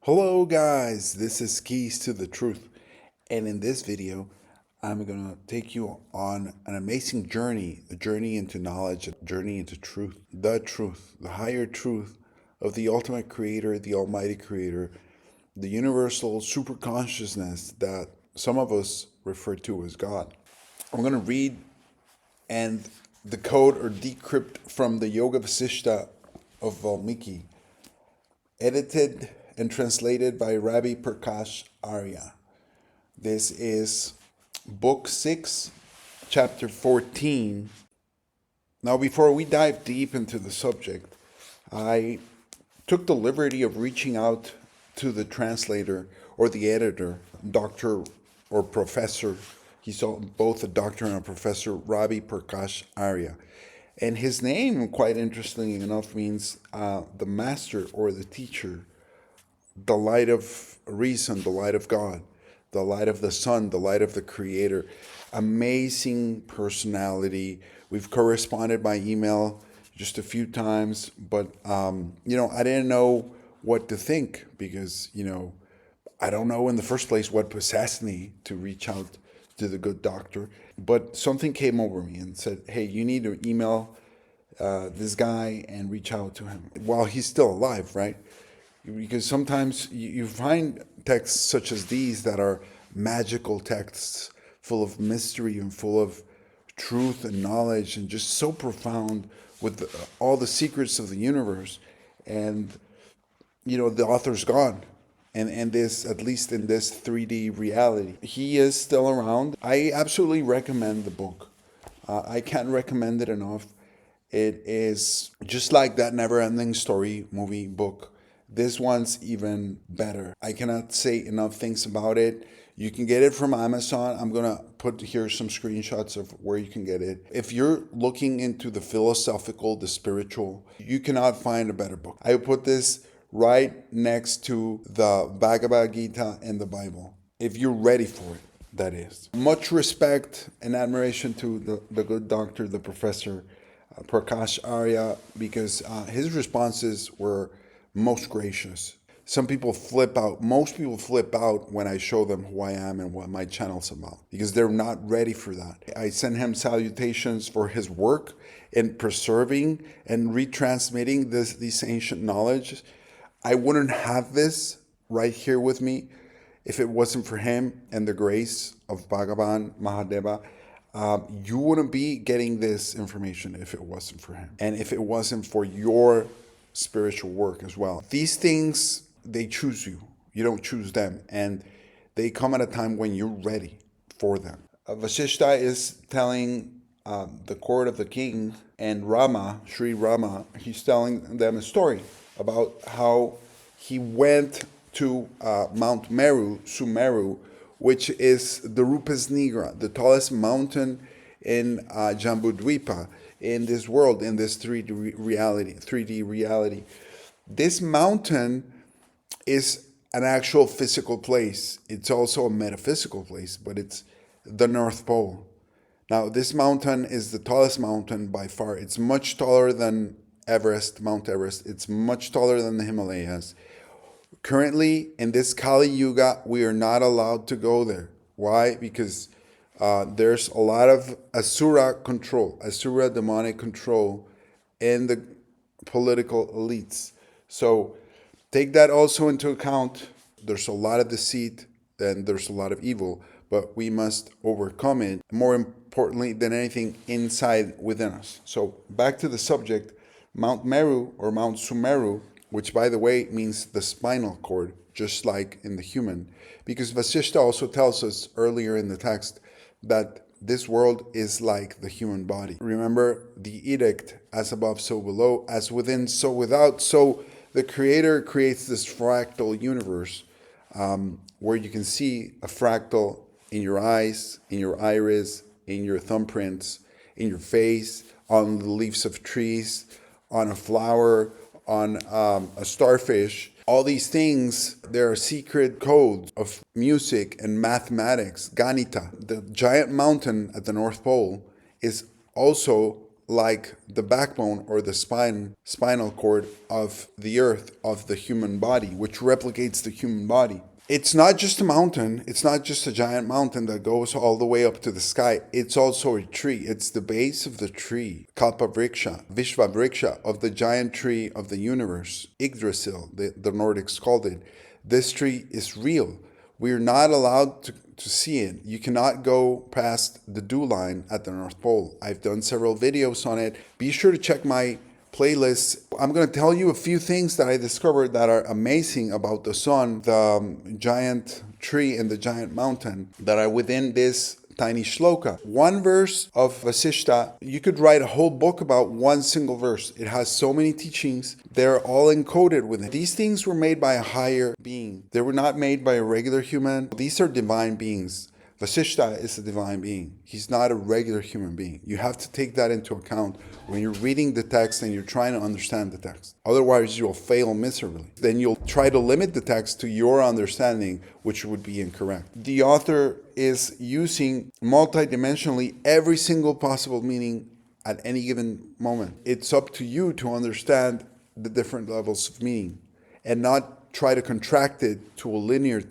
Hello guys, this is Keys to the Truth, and in this video I'm going to take you on an amazing journey, a journey into knowledge, a journey into truth, the higher truth of the ultimate creator, the almighty creator, the universal super consciousness that some of us refer to as God. I'm going to read and decode or decrypt from the Yoga Vasishta of Valmiki, edited and translated by Rabbi Prakash Arya. This is Book 6, Chapter 14. Now, before we dive deep into the subject, I took the liberty of reaching out to the translator or the editor, Dr. or Professor. He's both a doctor and a professor, Rabbi Prakash Arya. And his name, quite interestingly enough, means the master or the teacher, the light of reason, the light of God, the light of the sun, the light of the creator. Amazing personality. We've corresponded by email just a few times, but I didn't know what to think because, I don't know in the first place what possessed me to reach out to the good doctor. But something came over me and said, hey, you need to email this guy and reach out to him while he's still alive, right? Because sometimes you find texts such as these that are magical texts full of mystery and full of truth and knowledge and just so profound with all the secrets of the universe. And, the author's gone. And this, at least in this 3D reality, he is still around. I absolutely recommend the book. I can't recommend it enough. It is just like that Never Ending Story movie book. This one's even better. I cannot say enough things about it. You can get it from Amazon. I'm going to put here some screenshots of where you can get it. If you're looking into the philosophical, the spiritual, you cannot find a better book. I put this right next to the Bhagavad Gita and the Bible. If you're ready for it, that is. Much respect and admiration to the good doctor, the professor, Prakash Arya, because his responses were most gracious. Some people flip out. Most people flip out when I show them who I am and what my channel's about because they're not ready for that. I send him salutations for his work in preserving and retransmitting these ancient knowledge. I wouldn't have this right here with me if it wasn't for him and the grace of Bhagavan Mahadeva. You wouldn't be getting this information if it wasn't for him and if it wasn't for your spiritual work as well. These things, they choose you. You don't choose them. And they come at a time when you're ready for them. Vasishta is telling the court of the king and Rama, Sri Rama, he's telling them a story about how he went to Mount Meru, Sumeru, which is the Rupas Nigra, the tallest mountain in Jambudvipa, in this world, in this 3D reality. This mountain is an actual physical place. It's also a metaphysical place, but it's the North Pole. Now, this mountain is the tallest mountain by far. It's much taller than Everest, Mount Everest. It's much taller than the Himalayas. Currently, in this Kali Yuga, we are not allowed to go there. Why? Because there's a lot of Asura control, Asura demonic control in the political elites. So take that also into account. There's a lot of deceit and there's a lot of evil, but we must overcome it. More importantly than anything, inside within us. So back to the subject, Mount Meru or Mount Sumeru, which by the way means the spinal cord, just like in the human. Because Vasishta also tells us earlier in the text that this world is like the human body. Remember the edict, as above, so below, as within, so without. So the creator creates this fractal universe where you can see a fractal in your eyes, in your iris, in your thumbprints, in your face, on the leaves of trees, on a flower, on a starfish. All these things, there are secret codes of music and mathematics, Ganita. The giant mountain at the North Pole is also like the backbone or the spinal cord of the earth, of the human body, which replicates the human body. It's not just a mountain. It's not just a giant mountain that goes all the way up to the sky. It's also a tree. It's the base of the tree, Kalpa Vriksha, Vishva Vriksha, of the giant tree of the universe, Yggdrasil, the Nordics called it. This tree is real. We're not allowed to see it. You cannot go past the dew line at the North Pole. I've done several videos on it. Be sure to check my playlist. I'm going to tell you a few things that I discovered that are amazing about the sun, the giant tree, and the giant mountain that are within this tiny shloka. One verse of Vasishta, you could write a whole book about one single verse. It has so many teachings. They're all encoded with it. These things were made by a higher being. They were not made by a regular human. These are divine beings. Vasishta is a divine being. He's not a regular human being. You have to take that into account when you're reading the text and you're trying to understand the text. Otherwise, you'll fail miserably. Then you'll try to limit the text to your understanding, which would be incorrect. The author is using multidimensionally every single possible meaning at any given moment. It's up to you to understand the different levels of meaning and not try to contract it to a linear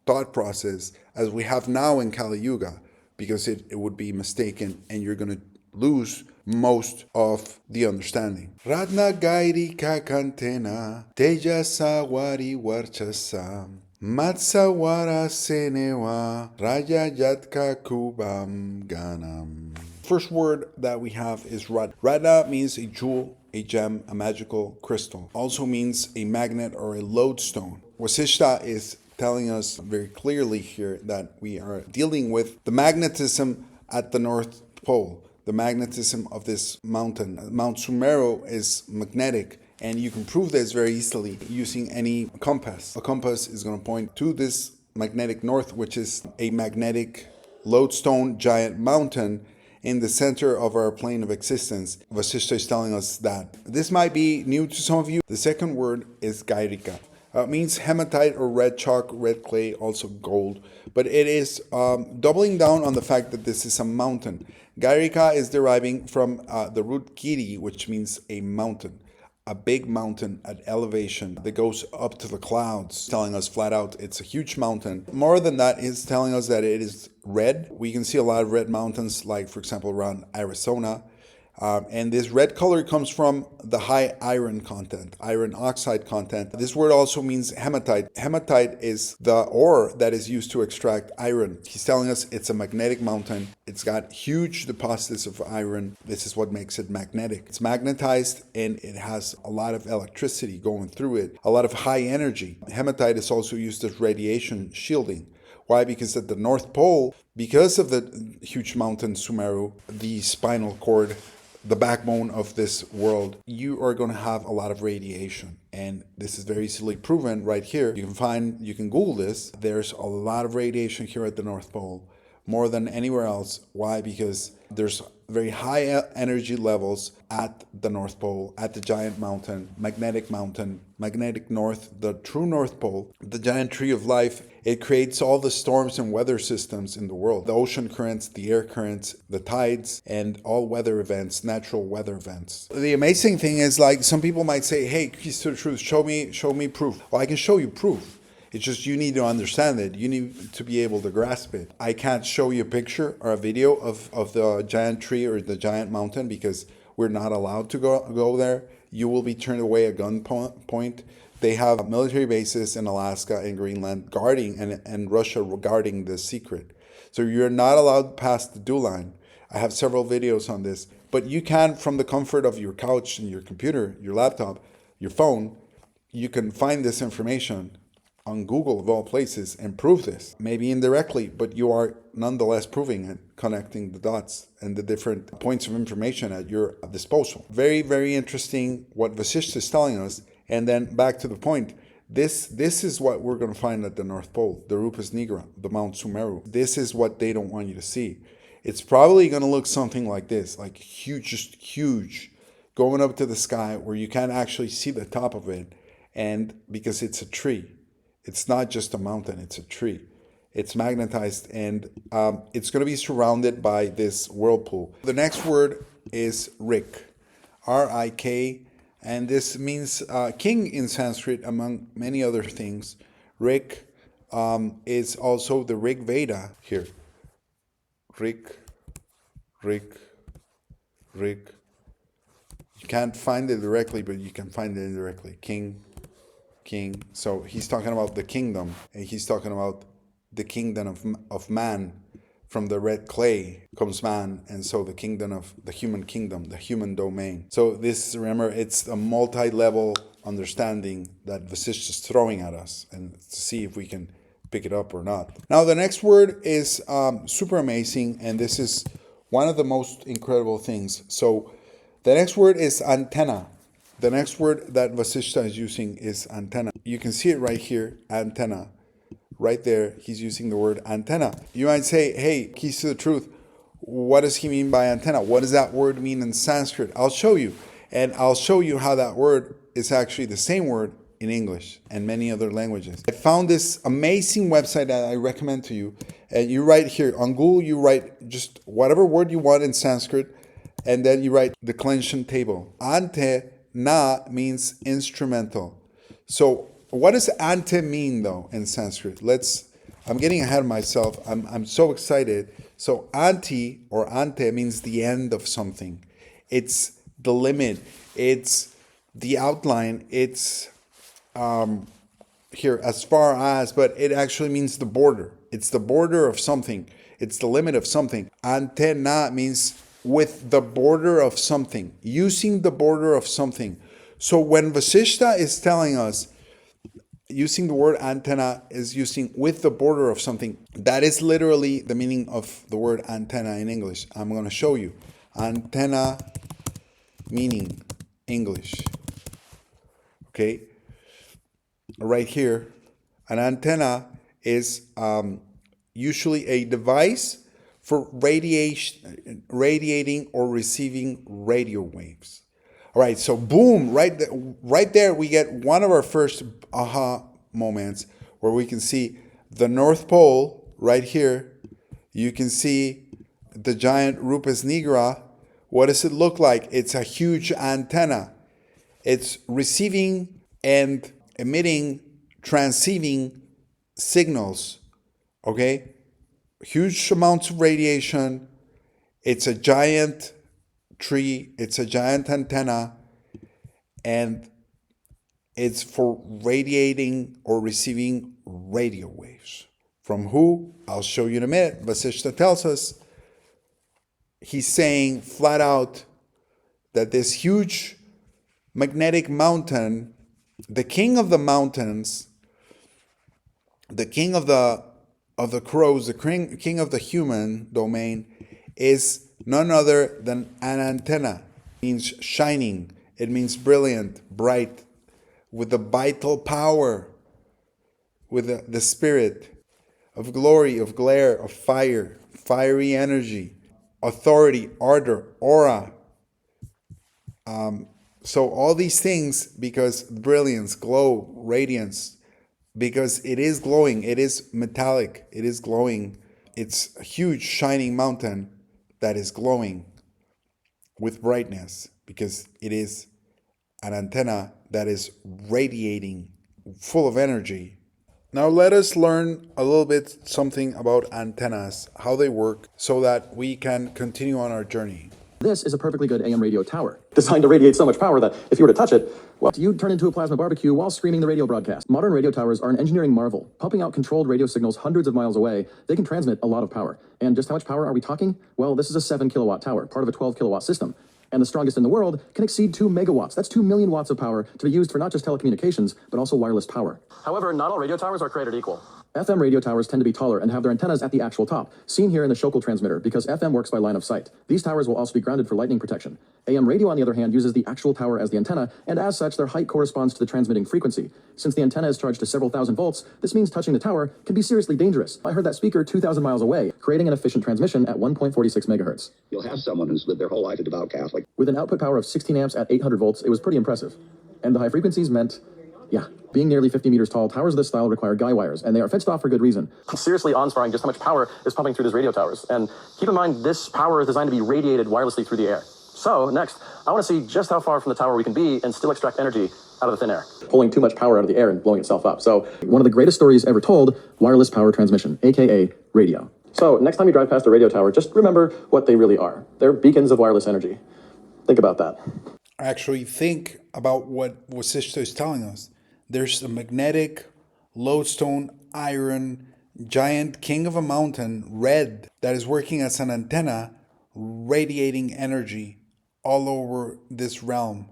thought process as we have now in Kali Yuga, because it would be mistaken and you're going to lose most of the understanding. Ratna Gairi Kakantena Tejasawari Warchasa Matsawara Senewa Raja Yatka Kubam Ganam. First word that we have is Ratna. Ratna means a jewel, a gem, a magical crystal. Also means a magnet or a lodestone. Vasishta is telling us very clearly here that we are dealing with the magnetism at the North Pole, the magnetism of this mountain. Mount Sumeru is magnetic, and you can prove this very easily using any compass. A compass is going to point to this magnetic north, which is a magnetic lodestone giant mountain in the center of our plane of existence. Vasishta is telling us that. This might be new to some of you. The second word is Gairika. It means hematite or red chalk, red clay, also gold. But it is doubling down on the fact that this is a mountain. Gairika is deriving from the root giri, which means a mountain. A big mountain at elevation that goes up to the clouds, telling us flat out it's a huge mountain. More than that, is telling us that it is red. We can see a lot of red mountains, like, for example, around Arizona. And this red color comes from the high iron content, iron oxide content. This word also means hematite. Hematite is the ore that is used to extract iron. He's telling us it's a magnetic mountain. It's got huge deposits of iron. This is what makes it magnetic. It's magnetized and it has a lot of electricity going through it, a lot of high energy. Hematite is also used as radiation shielding. Why? Because at the North Pole, because of the huge mountain Sumeru, the spinal cord, the backbone of this world, you are going to have a lot of radiation. And this is very easily proven right here. You can Google this. There's a lot of radiation here at the North Pole, more than anywhere else. Why? Because there's very high energy levels at the North Pole, at the giant mountain, magnetic north, the true North Pole, the giant tree of life. It creates all the storms and weather systems in the world, the ocean currents, the air currents, the tides, and all weather events, natural weather events. The amazing thing is, like, some people might say, hey, keys to the truth, show me proof. Well, I can show you proof. It's just you need to understand it. You need to be able to grasp it. I can't show you a picture or a video of the giant tree or the giant mountain because we're not allowed to go there. You will be turned away at gunpoint. They have military bases in Alaska and Greenland guarding, and Russia guarding this secret. So you're not allowed past the dew line. I have several videos on this. But you can, from the comfort of your couch and your computer, your laptop, your phone, you can find this information on Google, of all places, and prove this. Maybe indirectly, but you are nonetheless proving it, connecting the dots and the different points of information at your disposal. Very, very interesting what Vasishta is telling us. And then back to the point, this is what we're going to find at the North Pole, the Rupas Nigra, the Mount Sumeru. This is what they don't want you to see. It's probably going to look something like this, like huge, just huge, going up to the sky where you can't actually see the top of it. And because it's a tree. It's not just a mountain, it's a tree. It's magnetized, and it's going to be surrounded by this whirlpool. The next word is Rik, R-I-K, and this means king in Sanskrit, among many other things. Rik is also the Rig Veda here. Rik. You can't find it directly, but you can find it indirectly. King. So he's talking about the kingdom, and he's talking about the kingdom of man. From the red clay comes man, and so the kingdom, the human domain. So this, remember, it's a multi-level understanding that Vasishtha is throwing at us, and to see if we can pick it up or not. Now the next word is super amazing, and this is one of the most incredible things. So the next word is antenna. The next word that Vasishtha is using is antenna. You can see it right here, antenna. Right there, he's using the word antenna. You might say, hey, keys to the truth, what does he mean by antenna? What does that word mean in Sanskrit? I'll show you. And I'll show you how that word is actually the same word in English and many other languages. I found this amazing website that I recommend to you. And you write here, on Google, you write just whatever word you want in Sanskrit, and then you write declension table. Ante-na means instrumental. So what does ante mean though in Sanskrit? I'm getting ahead of myself. I'm so excited. So anti or ante means the end of something. It's the limit. It's the outline. It's here as far as, but it actually means the border. It's the border of something. It's the limit of something. Ante-na means with the border of something, using the border of something. So when Vasishtha is telling us, using the word antenna is using with the border of something, that is literally the meaning of the word antenna in English. I'm going to show you. Antenna meaning English. Okay? Right here, an antenna is usually a device for radiating or receiving radio waves. All right, so boom, right there we get one of our first aha moments where we can see the North Pole right here. You can see the giant Rupes nigra. What does it look like? It's a huge antenna. It's receiving and emitting, transceiving signals, okay? Huge amounts of radiation. It's a giant tree, it's a giant antenna, and it's for radiating or receiving radio waves. From who? I'll show you in a minute. Vasishtha tells us, he's saying flat out that this huge magnetic mountain, the king of the mountains, the king of the crows, the king of the human domain, is none other than an antenna. It means shining. It means brilliant, bright, with the vital power, with the spirit of glory, of glare, of fire, fiery energy, authority, ardor, aura. So all these things, because brilliance, glow, radiance, because it is glowing, it is metallic, it is glowing. It's a huge shining mountain that is glowing with brightness, because it is an antenna that is radiating, full of energy. Now let us learn a little bit something about antennas, how they work, so that we can continue on our journey. This is a perfectly good AM radio tower, designed to radiate so much power that if you were to touch it, well, you'd turn into a plasma barbecue while screaming the radio broadcast. Modern radio towers are an engineering marvel, pumping out controlled radio signals hundreds of miles away. They can transmit a lot of power. And just how much power are we talking? Well, this is a 7 kilowatt tower, part of a 12 kilowatt system. And the strongest in the world can exceed 2 megawatts. That's 2 million watts of power to be used for not just telecommunications, but also wireless power. However, not all radio towers are created equal. FM radio towers tend to be taller and have their antennas at the actual top, seen here in the Shokal transmitter, because FM works by line of sight. These towers will also be grounded for lightning protection. AM radio, on the other hand, uses the actual tower as the antenna, and as such, their height corresponds to the transmitting frequency. Since the antenna is charged to several thousand volts, this means touching the tower can be seriously dangerous. I heard that speaker 2,000 miles away, creating an efficient transmission at 1.46 megahertz. You'll have someone who's lived their whole life a devout Catholic. With an output power of 16 amps at 800 volts, it was pretty impressive. And the high frequencies meant, yeah, being nearly 50 meters tall, towers of this style require guy wires, and they are fenced off for good reason. Seriously awe-inspiring just how much power is pumping through these radio towers. And keep in mind, this power is designed to be radiated wirelessly through the air. So, next, I want to see just how far from the tower we can be and still extract energy out of the thin air. Pulling too much power out of the air and blowing itself up. So, one of the greatest stories ever told, wireless power transmission, aka radio. So, next time you drive past a radio tower, just remember what they really are. They're beacons of wireless energy. Think about that. Actually, think about what Wasisto is telling us. There's a magnetic, lodestone, iron, giant king of a mountain, red, that is working as an antenna, radiating energy all over this realm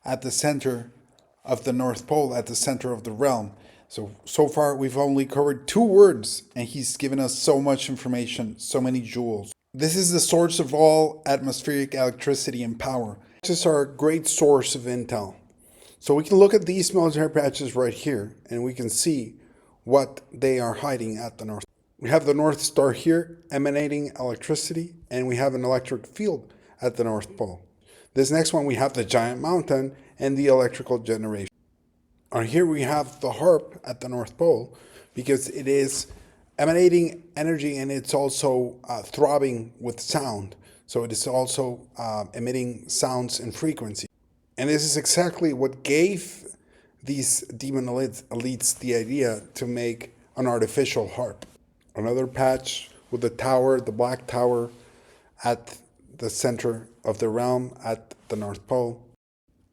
at the center of the North Pole, at the center of the realm. So far, we've only covered 2 words, and he's given us so much information, so many jewels. This is the source of all atmospheric electricity and power. This is our great source of intel. So we can look at these military patches right here, and we can see what they are hiding at the North. We have the North Star here emanating electricity, and we have an electric field at the North Pole. This next one, we have the giant mountain and the electrical generation. On here we have the harp at the North Pole because it is emanating energy and it's also throbbing with sound. So it is also emitting sounds and frequency. And this is exactly what gave these demon elites the idea to make an artificial harp. Another patch with the tower, the black tower at the center of the realm at the North Pole.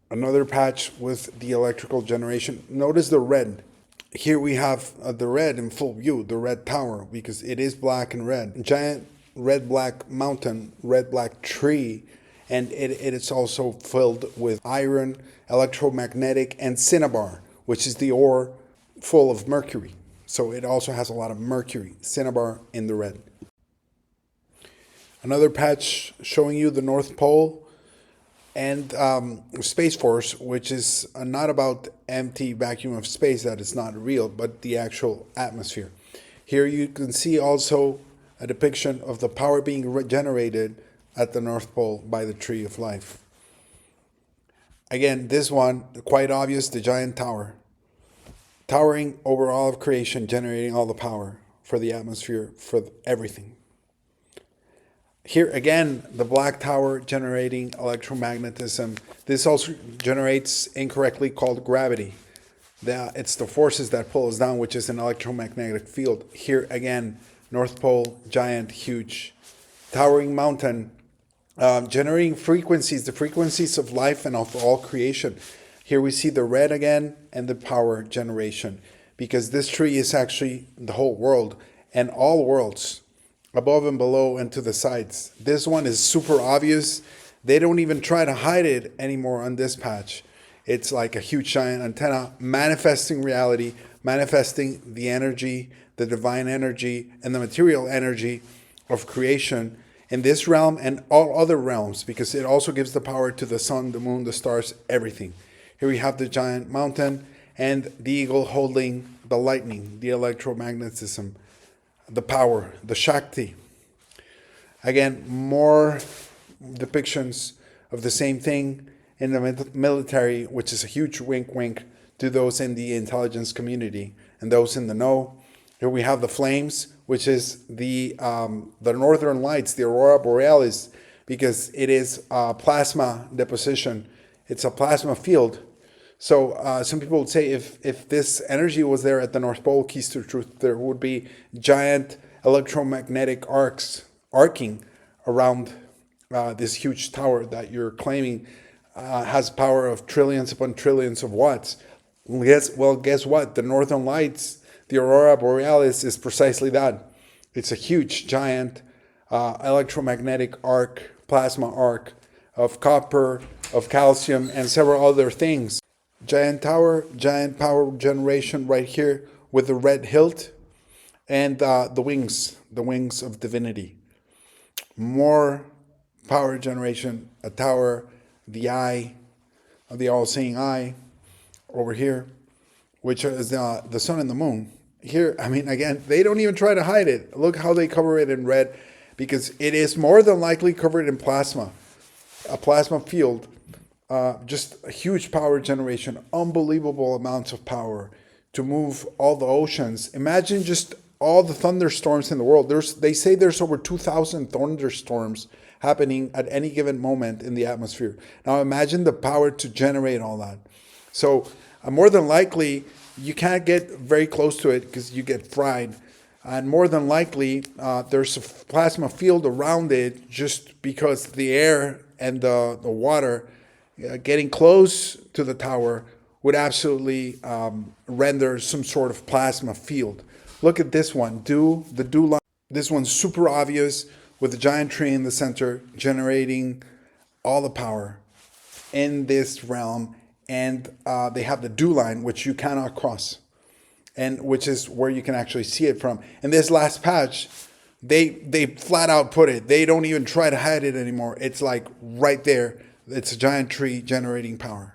Another patch with the electrical generation. Notice the red. Here we have the red in full view, the red tower, because it is black and red. Giant red-black mountain, red-black tree, and it is also filled with iron, electromagnetic, and cinnabar, which is the ore full of mercury. So it also has a lot of mercury, cinnabar in the red. Another patch showing you the North Pole and Space Force, which is not about empty vacuum of space that is not real, but the actual atmosphere. Here you can see also a depiction of the power being generated at the North Pole by the Tree of Life. Again, this one, quite obvious, the giant tower. Towering over all of creation, generating all the power for the atmosphere, for everything. Here again, the black tower generating electromagnetism. This also generates incorrectly called gravity. It's the forces that pull us down, which is an electromagnetic field. Here again, North Pole, giant, huge, towering mountain, generating frequencies, the frequencies of life and of all creation. Here we see the red again and the power generation, because this tree is actually the whole world and all worlds, above and below and to the sides. This one is super obvious. They don't even try to hide it anymore on this patch. It's like a huge giant antenna manifesting reality, manifesting the energy, the divine energy, and the material energy of creation in this realm and all other realms, because it also gives the power to the sun, the moon, the stars, everything. Here we have the giant mountain and the eagle holding the lightning, the electromagnetism, the power, the Shakti. Again, more depictions of the same thing in the military, which is a huge wink wink to those in the intelligence community and those in the know. Here we have the flames, which is the northern lights, the aurora borealis, because it is plasma deposition. It's a plasma field. So some people would say if this energy was there at the North Pole, keys to truth, there would be giant electromagnetic arcing around this huge tower that you're claiming has power of trillions upon trillions of watts. Guess what? The Northern Lights, the aurora borealis, is precisely that. It's a huge, giant electromagnetic arc, plasma arc of copper, of calcium, and several other things. Giant tower, giant power generation right here with the red hilt and the wings of divinity. More power generation, a tower, the eye of the all-seeing eye over here, which is the sun and the moon. Here, I mean, again, they don't even try to hide it. Look how they cover it in red, because it is more than likely covered in plasma, a plasma field. Just a huge power generation, unbelievable amounts of power to move all the oceans. Imagine just all the thunderstorms in the world. They say there's over 2,000 thunderstorms happening at any given moment in the atmosphere. Now imagine the power to generate all that. So more than likely, you can't get very close to it because you get fried. And more than likely, there's a plasma field around it just because the air and the water getting close to the tower would absolutely render some sort of plasma field. Look at this one, the dew line. This one's super obvious with a giant tree in the center generating all the power in this realm. And they have the dew line, which you cannot cross, and which is where you can actually see it from. And this last patch, they flat out put it. They don't even try to hide it anymore. It's like right there. It's a giant tree generating power.